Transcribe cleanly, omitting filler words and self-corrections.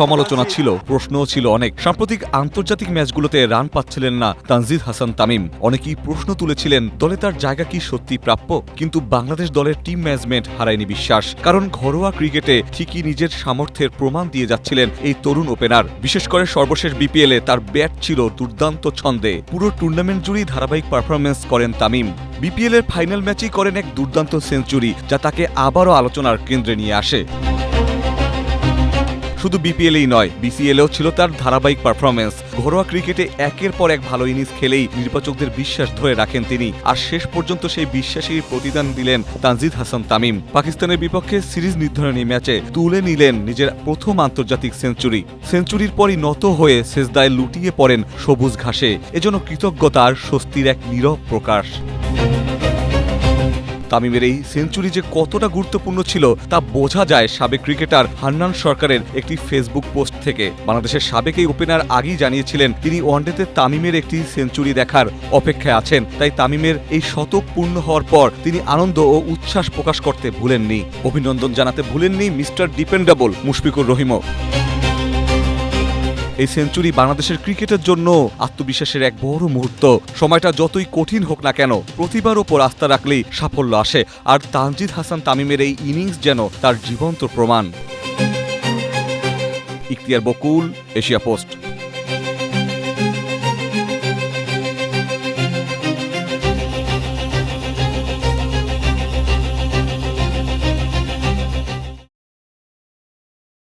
সমালোচনা ছিল, প্রশ্নও ছিল অনেক। সাম্প্রতিক আন্তর্জাতিক ম্যাচগুলোতে রান পাচ্ছিলেন না তানজিদ হাসান তামিম। অনেকেই প্রশ্ন তুলেছিলেন দলে তার জায়গা কি সত্যি প্রাপ্য। কিন্তু বাংলাদেশ দলের টিম ম্যানেজমেন্ট হারায়নি বিশ্বাস, কারণ ঘরোয়া ক্রিকেটে ঠিকই নিজের সামর্থ্যের প্রমাণ দিয়ে যাচ্ছিলেন এই তরুণ ওপেনার। বিশেষ করে সর্বশেষ বিপিএলে তার ব্যাট ছিল দুর্দান্ত ছন্দে। পুরো টুর্নামেন্ট জুড়েই ধারাবাহিক পারফরমেন্স করেন তামিম। বিপিএলের ফাইনাল ম্যাচেই করেন এক দুর্দান্ত সেঞ্চুরি, যা তাকে আবারও আলোচনার কেন্দ্রে নিয়ে আসে। শুধু বিপিএলেই নয়, বিসিএলেও ছিল তার ধারাবাহিক পারফরমেন্স। ঘরোয়া ক্রিকেটে একের পর এক ভালো ইনিংস খেলেই নির্বাচকদের বিশ্বাস ধরে রাখেন তিনি। আর শেষ পর্যন্ত সেই বিশ্বাসের প্রতিদান দিলেন তানজিদ হাসান তামিম। পাকিস্তানের বিপক্ষে সিরিজ নির্ধারণী ম্যাচে তুলে নিলেন নিজের প্রথম আন্তর্জাতিক সেঞ্চুরি। সেঞ্চুরির পরই নত হয়ে সেজদায় লুটিয়ে পড়েন সবুজ ঘাসে। এজন্য কৃতজ্ঞতার স্বস্তির এক নীরব প্রকাশ। তামিমের এই সেঞ্চুরি যে কতটা গুরুত্বপূর্ণ ছিল তা বোঝা যায় সাবেক ক্রিকেটার হান্নান সরকারের একটি ফেসবুক পোস্ট থেকে। বাংলাদেশের সাবেক এই ওপেনার আগেই জানিয়েছিলেন তিনি ওয়ানডেতে তামিমের একটি সেঞ্চুরি দেখার অপেক্ষায় আছেন। তাই তামিমের এই শতক পূর্ণ হওয়ার পর তিনি আনন্দ ও উচ্ছ্বাস প্রকাশ করতে ভুলেননি। অভিনন্দন জানাতে ভুলেননি মিস্টার ডিপেন্ডেবল মুশফিকুর রহিমও। এই সেঞ্চুরি বাংলাদেশের ক্রিকেটের জন্য আত্মবিশ্বাসের এক বড় মুহূর্ত। সময়টা যতই কঠিন হোক না কেন, প্রতিবার ওপর আস্থা রাখলেই সাফল্য আসে। আর তানজিদ হাসান তামিমের এই ইনিংস যেন তার জীবন্ত প্রমাণ। ইখতিয়ার বকুল, এশিয়া পোস্ট।